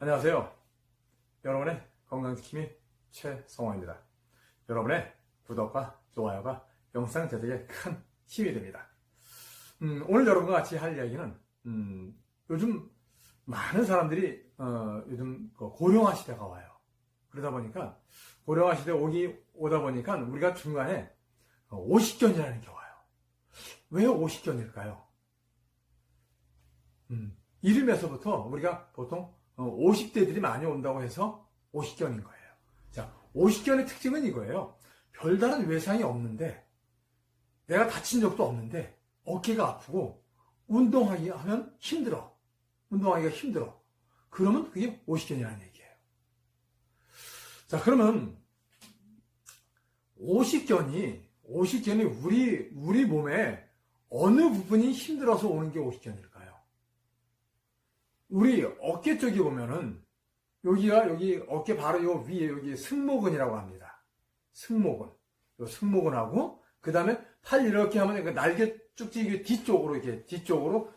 안녕하세요. 여러분의 건강지킴이 최성호입니다. 여러분의 구독과 좋아요가 영상 제작에 큰 힘이 됩니다. 오늘 여러분과 같이 할 이야기는 요즘 많은 사람들이 요즘 고령화 시대가 와요. 그러다 보니까 고령화 시대 오다 보니까 우리가 중간에 오십견이라는 게 와요. 왜 오십견일까요? 이름에서부터 우리가 보통 50대들이 많이 온다고 해서 오십견인 거예요. 자, 오십견의 특징은 이거예요. 별다른 외상이 없는데, 내가 다친 적도 없는데, 어깨가 아프고, 운동하면 힘들어. 운동하기가 힘들어. 그러면 그게 오십견이라는 얘기예요. 자, 그러면, 오십견이 우리 몸에 어느 부분이 힘들어서 오는 게 오십견일까요? 우리 어깨 쪽에 보면은 여기 어깨 바로 요 위에 여기 승모근이라고 합니다. 승모근. 요 승모근하고 그다음에 팔 이렇게 하면 그 날개 쭉지 뒤쪽으로 여기 뒤쪽 요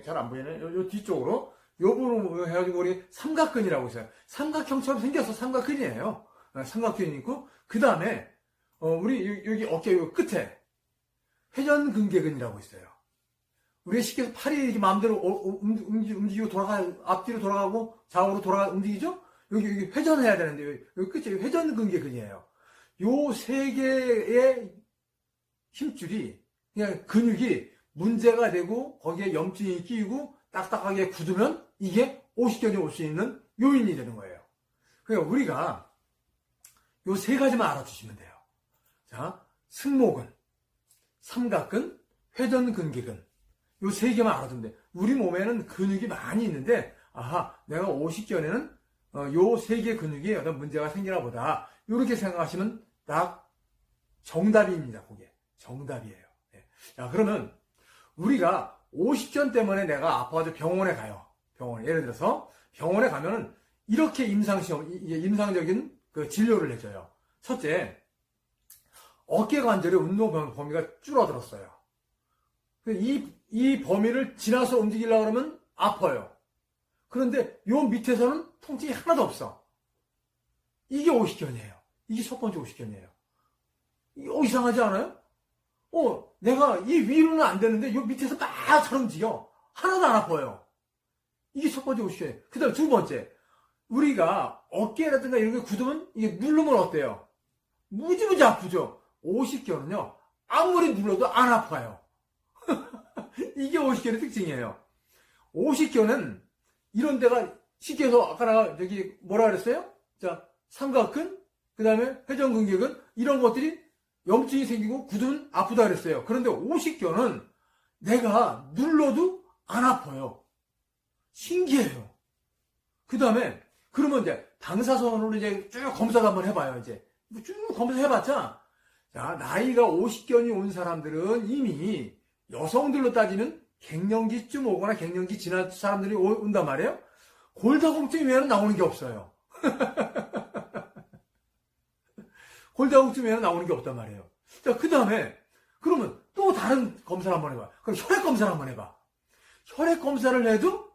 잘 안 보이네. 요 뒤쪽으로 요 부분 해가지고 우리 삼각근이라고 있어요. 삼각형처럼 생겨서 삼각근이에요. 삼각근이 있고 그다음에 우리 여기 어깨 요 끝에 회전근개근이라고 있어요. 우리가 쉽게 팔이 이렇게 마음대로 움직이고 앞뒤로 돌아가고 좌우로 움직이죠? 여기 회전해야 되는데, 여기 끝에 회전근개근이에요. 요 세 개의 힘줄이, 그냥 근육이 문제가 되고, 거기에 염증이 끼고, 딱딱하게 굳으면, 이게 오십견이 올 수 있는 요인이 되는 거예요. 그러니까 우리가 요 세 가지만 알아주시면 돼요. 자, 승모근, 삼각근, 회전근개근. 요 세 개만 알아두면 돼. 우리 몸에는 근육이 많이 있는데, 내가 오십견에는 요 세 개 근육이 어떤 문제가 생기나 보다. 요렇게 생각하시면 딱 정답입니다. 그게 정답이에요. 네. 자, 그러면 우리가 오십견 때문에 내가 아파가지고 병원에 가요. 예를 들어서 병원에 가면은 이렇게 임상적인 그 진료를 해줘요. 첫째, 어깨 관절의 운동 범위가 줄어들었어요. 이 범위를 지나서 움직이려고 그러면 아파요. 그런데 요 밑에서는 통증이 하나도 없어. 이게 오십견이에요. 이게 첫 번째 오십견이에요. 이상하지 않아요? 내가 이 위로는 안 되는데 요 밑에서 막 잘 움직여. 하나도 안 아파요. 이게 첫 번째 오십견이에요. 그 다음 두 번째. 우리가 어깨라든가 이런 게 굳으면 이게 누르면 어때요? 무지무지 아프죠? 오십견은요. 아무리 눌러도 안 아파요. 이게 오십견의 특징이에요. 오십견은 이런 데가 쉽게 해서 아까 저기 뭐라 그랬어요? 자, 삼각근, 그 다음에 회전근개근 이런 것들이 염증이 생기고 굳으면 아프다 그랬어요. 그런데 오십견은 내가 눌러도 안 아파요. 신기해요. 그 다음에 그러면 이제 당사선으로 이제 쭉 검사도 한번 해봐요. 이제 쭉 검사해봤자 자, 나이가 오십견이 온 사람들은 이미 여성들로 따지면 갱년기쯤 오거나 갱년기 지난 사람들이 온단 말이에요. 골다공증 외에는 나오는 게 없어요. 골다공증 외에는 나오는 게 없단 말이에요. 자, 그 다음에 그러면 또 다른 검사를 한번 해봐. 그럼 혈액 검사를 한번 해봐. 혈액 검사를 해도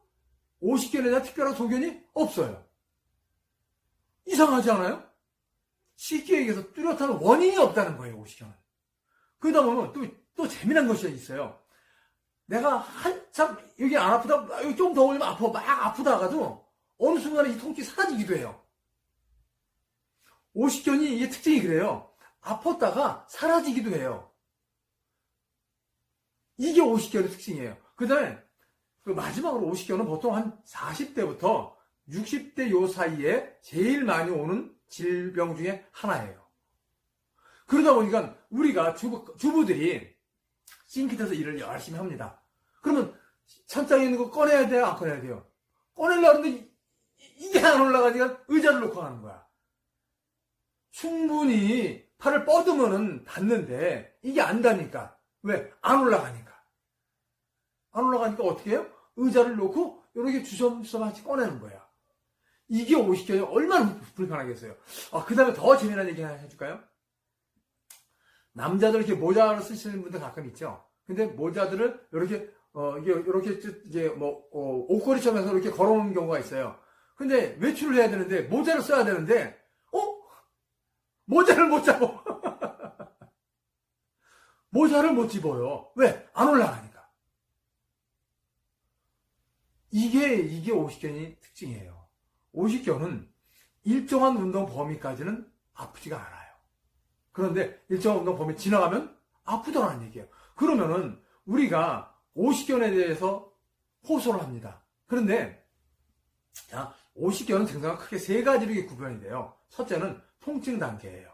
오십견에 대한 특별한 소견이 없어요. 이상하지 않아요? 쉽게 얘기해서 뚜렷한 원인이 없다는 거예요, 오십견은. 그러다 보면 또 재미난 것이 있어요. 내가 한참 여기 안 아프다, 여기 좀 더 올리면 아파, 막 아프다가도 어느 순간에 이 통증이 사라지기도 해요. 오십견이 이게 특징이 그래요. 아팠다가 사라지기도 해요. 이게 오십견의 특징이에요. 그 다음에 그 마지막으로 오십견은 보통 한 40대부터 60대 요 사이에 제일 많이 오는 질병 중에 하나예요. 그러다 보니까 우리가 주부들이 싱크대에서 일을 열심히 합니다. 그러면 찬장에 있는 거 꺼내야 돼요? 안 꺼내야 돼요? 꺼내려고 하는데 이게 안 올라가니까 의자를 놓고 가는 거야. 충분히 팔을 뻗으면은 닿는데 이게 안 닿으니까. 왜? 안 올라가니까. 안 올라가니까 어떻게 해요? 의자를 놓고 이렇게 주섬주섬 같이 꺼내는 거야. 이게 오십견이 얼마나 불편하겠어요. 그 다음에 더 재미난 얘기 하나 해줄까요? 남자들 이렇게 모자를 쓰시는 분들 가끔 있죠. 근데 모자들을 이렇게 이게 이렇게 이게 뭐 옷걸이처럼해서 이렇게 걸어오는 경우가 있어요. 근데 외출을 해야 되는데 모자를 써야 되는데 모자를 못 잡아. 모자를 못 집어요. 왜? 안 올라가니까. 이게 오십견이 특징이에요. 오십견은 일정한 운동 범위까지는 아프지가 않아요. 그런데 일정한 운동 범위 지나가면 아프더라는 얘기예요. 그러면은 우리가 오십견에 대해서 호소를 합니다. 그런데 자, 오십견은 증상가 크게 세 가지로 구분이 돼요. 첫째는 통증 단계예요.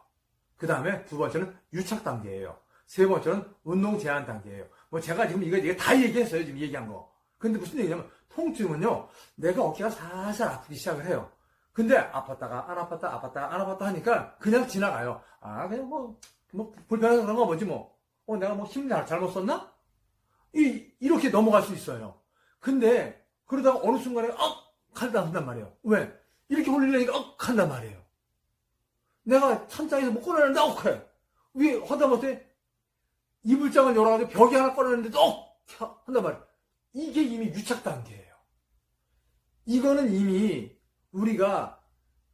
그 다음에 두 번째는 유착 단계예요. 세 번째는 운동 제한 단계예요. 뭐 제가 지금 이거 다 얘기했어요. 지금 얘기한 거. 근데 무슨 얘기냐면 통증은요, 내가 어깨가 살살 아프기 시작을 해요. 근데 아팠다가 안 아팠다 안 아팠다 하니까 그냥 지나가요. 그냥 뭐 불편해서 그런 거 뭐지 뭐. 내가 뭐 힘 잘못 썼나? 이렇게 넘어갈 수 있어요. 근데 그러다가 어느 순간에 한단 말이에요. 왜? 이렇게 올리려니까 한단 말이에요. 내가 찬장에서 못 꺼내는데 해. 위에 하다못해 이불장을 열어가지고 벽에 하나 꺼내는데 한단 말이에요. 이게 이미 유착 단계예요. 이거는 이미 우리가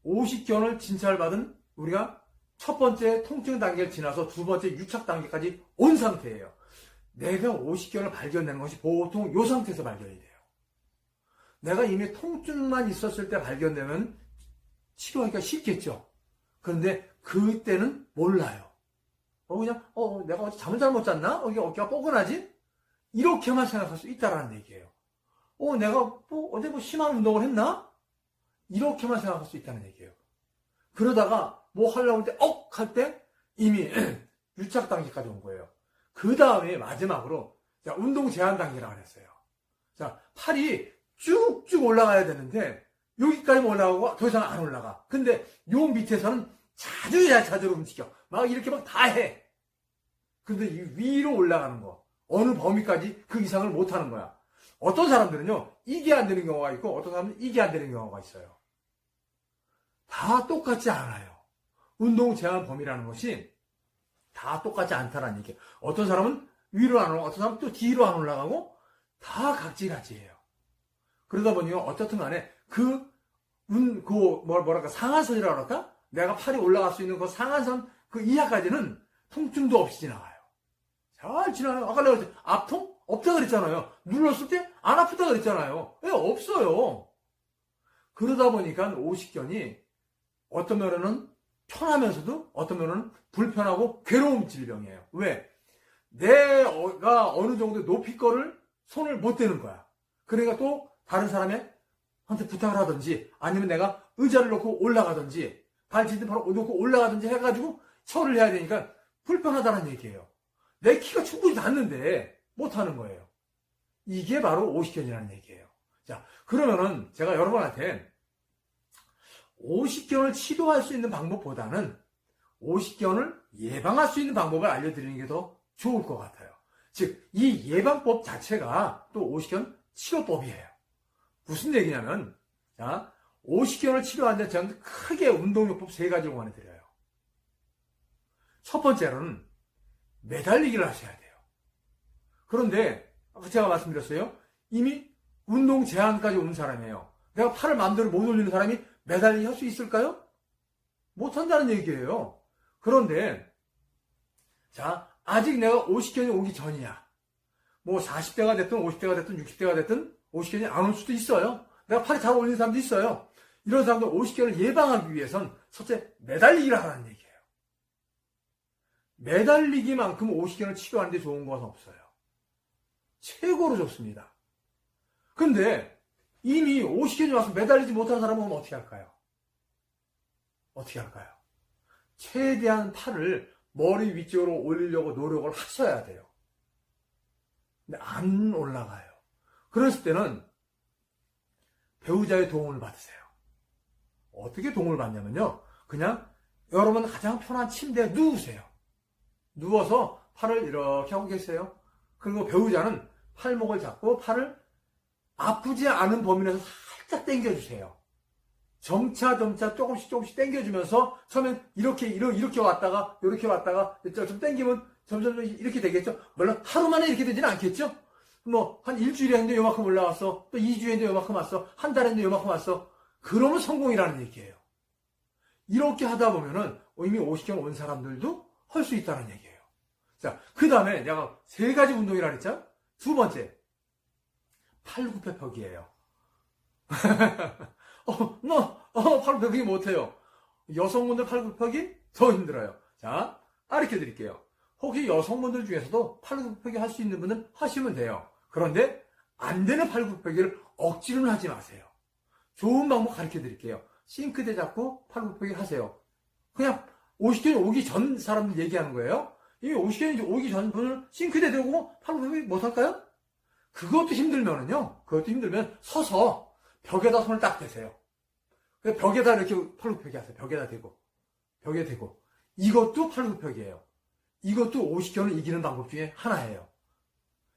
오십견을 진찰받은 우리가 첫 번째 통증 단계를 지나서 두 번째 유착 단계까지 온 상태예요. 내가 오십견을 발견되는 것이 보통 이 상태에서 발견이 돼요. 내가 이미 통증만 있었을 때 발견되면 치료하기가 쉽겠죠. 그런데 그때는 몰라요. 그냥 내가 어제 잠을 잘못 잤나? 어깨가 뻐근하지? 이렇게만 생각할 수 있다라는 얘기예요. 내가 어제 심한 운동을 했나? 이렇게만 생각할 수 있다는 얘기예요. 그러다가 뭐 하려고 할 때 할 때 이미 유착 단계까지 온 거예요. 그 다음에 마지막으로 자, 운동 제한 단계라고 그랬어요. 자, 팔이 쭉쭉 올라가야 되는데 여기까지만 올라가고 더 이상 안 올라가. 근데 요 밑에서는 자주로 움직여. 막 이렇게 막 다 해. 근데 이 위로 올라가는 거 어느 범위까지 그 이상을 못 하는 거야. 어떤 사람들은요 이게 안 되는 경우가 있고 어떤 사람은 이게 안 되는 경우가 있어요. 다 똑같지 않아요. 운동 제한 범위라는 것이 다 똑같지 않다는 얘기예요. 어떤 사람은 위로 안 올라가고 어떤 사람은 또 뒤로 안 올라가고 다 각지각지예요. 그러다 보니 어떻든 간에 상한선이라고 할까? 내가 팔이 올라갈 수 있는 그 상한선 그 이하까지는 통증도 없이 지나가요. 잘 지나가요. 아까 내가 그랬지, 앞통? 없다 그랬잖아요. 눌렀을 때 안 아프다 그랬잖아요. 왜? 없어요. 그러다 보니까 오십견이 어떤 면에는 편하면서도 어떤 면에는 불편하고 괴로운 질병이에요. 왜? 내가 어느 정도 높이 거를 손을 못 대는 거야. 그러니까 또 다른 사람한테 부탁을 하든지 아니면 내가 의자를 놓고 올라가든지 발치듯 바로 놓고 올라가든지 해가지고 처리를 해야 되니까 불편하다는 얘기예요. 내 키가 충분히 닿는데 못하는 거예요. 이게 바로 오십견이라는 얘기예요. 자, 그러면은 제가 여러분한테 오십견을 치료할 수 있는 방법보다는 오십견을 예방할 수 있는 방법을 알려드리는 게 더 좋을 것 같아요. 즉, 이 예방법 자체가 또 오십견 치료법이에요. 무슨 얘기냐면, 자, 오십견을 치료하는데 저는 크게 운동요법 세 가지를 권해드려요. 첫 번째로는 매달리기를 하셔야 돼요. 그런데 아까 제가 말씀드렸어요. 이미 운동 제한까지 온 사람이에요. 내가 팔을 마음대로 못 올리는 사람이 매달리기 할 수 있을까요? 못한다는 얘기예요. 그런데 자, 아직 내가 오십견이 오기 전이야. 뭐 40대가 됐든 50대가 됐든 60대가 됐든 오십견이 안 올 수도 있어요. 내가 팔이 잘 올리는 사람도 있어요. 이런 사람들 오십견을 예방하기 위해선 첫째 매달리기를 하라는 얘기예요. 매달리기만큼 오십견을 치료하는 데 좋은 것은 없어요. 최고로 좋습니다. 근데 이미 오십견이 와서 매달리지 못하는 사람은 어떻게 할까요? 어떻게 할까요? 최대한 팔을 머리 위쪽으로 올리려고 노력을 하셔야 돼요. 근데 안 올라가요. 그랬을 때는 배우자의 도움을 받으세요. 어떻게 도움을 받냐면요. 그냥 여러분 가장 편한 침대에 누우세요. 누워서 팔을 이렇게 하고 계세요. 그리고 배우자는 팔목을 잡고 팔을 아프지 않은 범위 내에서 살짝 당겨주세요. 점차 조금씩 당겨주면서 처음엔 이렇게 왔다가 이렇게 왔다가 좀 당기면 점점 이렇게 되겠죠. 물론 하루 만에 이렇게 되지는 않겠죠. 뭐, 한 일주일에 했는데 요만큼 올라왔어. 또 2주에 했는데 요만큼 왔어. 한 달에 했는데 요만큼 왔어. 그러면 성공이라는 얘기예요. 이렇게 하다 보면은 이미 50견 온 사람들도 할 수 있다는 얘기예요. 자, 그 다음에 내가 3가지 운동이라 그랬죠? 두 번째, 팔굽혀펴기예요. 팔굽혀펴기 못해요. 여성분들 팔굽혀펴기 더 힘들어요. 자, 가르쳐 드릴게요. 혹시 여성분들 중에서도 팔굽혀펴기 할 수 있는 분은 하시면 돼요. 그런데 안 되는 팔굽혀펴기를 억지로는 하지 마세요. 좋은 방법 가르쳐 드릴게요. 싱크대 잡고 팔굽혀펴기 하세요. 그냥 50견이 오기 전 사람들 얘기하는 거예요. 이미 50견이 오기 전 분을 싱크대 대고 팔굽혀펴기 못할까요? 그것도 힘들면은요, 그것도 힘들면 서서 벽에다 손을 딱 대세요. 벽에다 이렇게 팔굽혀펴기 하세요. 벽에다 대고. 벽에 대고. 이것도 팔굽혀펴기예요. 이것도 50견을 이기는 방법 중에 하나예요.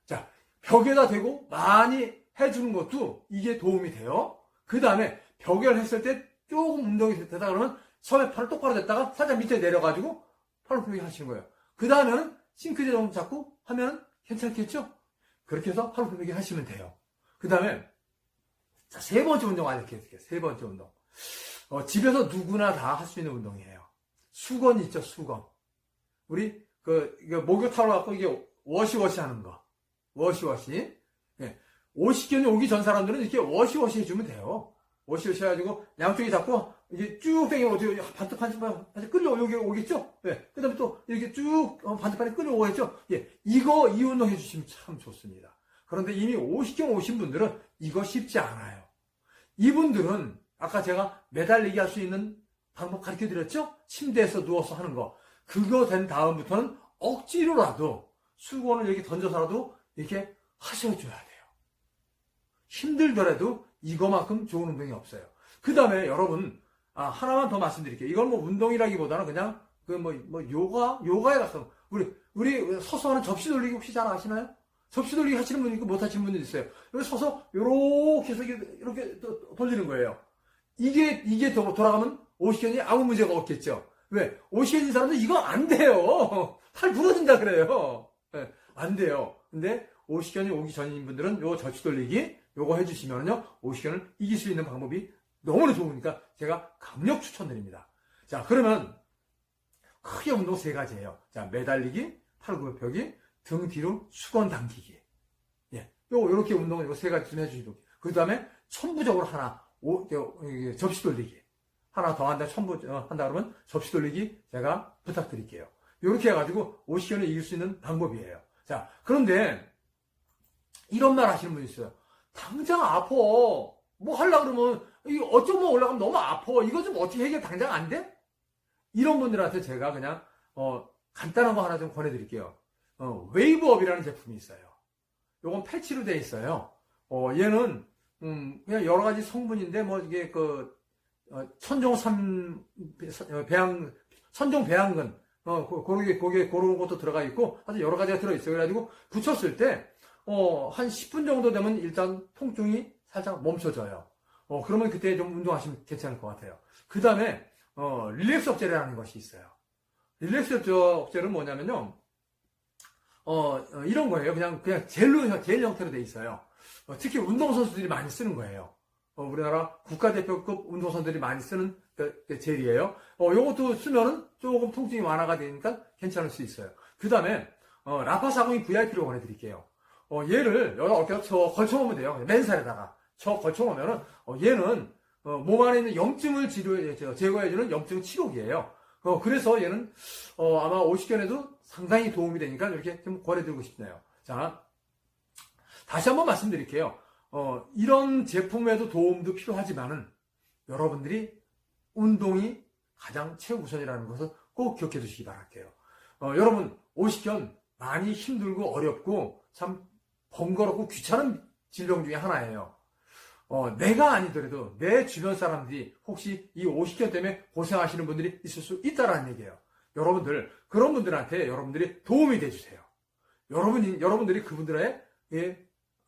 자, 벽에다 대고 많이 해주는 것도 이게 도움이 돼요. 그 다음에 벽을 했을 때 조금 운동이 되다 그러면 처음에 팔을 똑바로 댔다가 살짝 밑에 내려가지고 팔굽혀펴기 하시는 거예요. 그 다음에는 싱크대 정도 잡고 하면 괜찮겠죠? 그렇게 해서 팔굽혀펴기 하시면 돼요. 그 다음에 자, 3번째 운동 알려드릴게요. 3번째 운동. 집에서 누구나 다 할 수 있는 운동이에요. 수건 있죠, 수건. 우리 목욕탕을 갖고 이게 워시워시 하는 거. 워시워시. 예. 50견이 오기 전 사람들은 이렇게 워시워시 해주면 돼요. 워시워시 해가지고 양쪽에 잡고 이게 쭉 당기면 어디 반대판이 끌려 오겠죠? 예. 그 다음에 또 이렇게 쭉 반대판이 끌려오겠죠? 예. 이 운동 해주시면 참 좋습니다. 그런데 이미 50견 오신 분들은 이거 쉽지 않아요. 이분들은 아까 제가 매달리기 할 수 있는 방법 가르쳐 드렸죠? 침대에서 누워서 하는 거. 그거 된 다음부터는 억지로라도 수건을 이렇게 던져서라도 이렇게 하셔줘야 돼요. 힘들더라도 이거만큼 좋은 운동이 없어요. 그 다음에 여러분, 하나만 더 말씀드릴게요. 이건 뭐 운동이라기보다는 그냥 요가에 가서 우리 서서 하는 접시 돌리기 혹시 잘 아시나요? 접시 돌리기 하시는 분이 있고 못 하시는 분들이 있어요. 여기 서서 요렇게 해서 이렇게 돌리는 거예요. 이게 돌아가면 50견이 아무 문제가 없겠죠. 왜? 50견인 사람들 이거 안 돼요. 팔 부러진다 그래요. 네, 안 돼요. 근데 50견이 오기 전인 분들은 요 접시 돌리기 요거 해주시면요 50견을 이길 수 있는 방법이 너무나 좋으니까 제가 강력 추천드립니다. 자, 그러면 크게 운동 3가지예요. 자, 매달리기, 팔굽혀펴기, 등 뒤로 수건 당기기. 예, 요렇게 운동을 요 3가지 좀 해주시고, 그 다음에 천부적으로 하나, 접시 돌리기. 하나 더 한다, 한다 그러면 접시 돌리기 제가 부탁드릴게요. 요렇게 해가지고 50견을 이길 수 있는 방법이에요. 자, 그런데 이런 말 하시는 분이 있어요. 당장 아파. 뭐 하려고 그러면, 이거 어쩌면 올라가면 너무 아파. 이거 좀 어떻게 해결 당장 안 돼? 이런 분들한테 제가 그냥, 간단한 거 하나 좀 권해드릴게요. 웨이브업이라는 제품이 있어요. 요건 패치로 되어 있어요. 얘는, 그냥 여러 가지 성분인데, 이게 천종 배양근, 그런 것도 들어가 있고, 아주 여러 가지가 들어있어요. 그래가지고, 붙였을 때, 한 10분 정도 되면 일단 통증이 살짝 멈춰져요. 그러면 그때 좀 운동하시면 괜찮을 것 같아요. 그 다음에, 릴렉스 억제라는 것이 있어요. 릴렉스 억제는 뭐냐면요, 이런 거예요. 그냥 젤 형태로 돼 있어요. 특히 운동선수들이 많이 쓰는 거예요. 우리나라 국가대표급 운동선수들이 많이 쓰는 젤이에요. 요것도 쓰면은 조금 통증이 완화가 되니까 괜찮을 수 있어요. 그 다음에, 라파사공이 VIP로 권해드릴게요. 얘를 여기다 어깨에 걸쳐놓으면 돼요. 맨살에다가. 걸쳐놓으면은, 얘는, 몸 안에 있는 염증을 제거해주는 염증 치료기예요. 그래서 얘는, 아마 50견에도 상당히 도움이 되니까 이렇게 좀 권해드리고 싶네요. 자, 다시 한번 말씀드릴게요. 이런 제품에도 도움도 필요하지만은, 여러분들이 운동이 가장 최우선이라는 것을 꼭 기억해 두시기 바랄게요. 여러분, 50견 많이 힘들고 어렵고 참 번거롭고 귀찮은 질병 중에 하나예요. 내가 아니더라도 내 주변 사람들이 혹시 이 50견 때문에 고생하시는 분들이 있을 수 있다라는 얘기예요. 그런 분들한테 여러분들이 도움이 돼주세요. 여러분들이 그분들의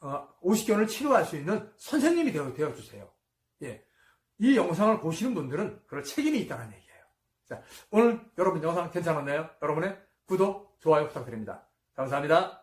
50견을 치료할 수 있는 선생님이 되어주세요. 예. 이 영상을 보시는 분들은 그럴 책임이 있다는 얘기예요. 자, 오늘 여러분 영상 괜찮았나요? 여러분의 구독, 좋아요 부탁드립니다. 감사합니다.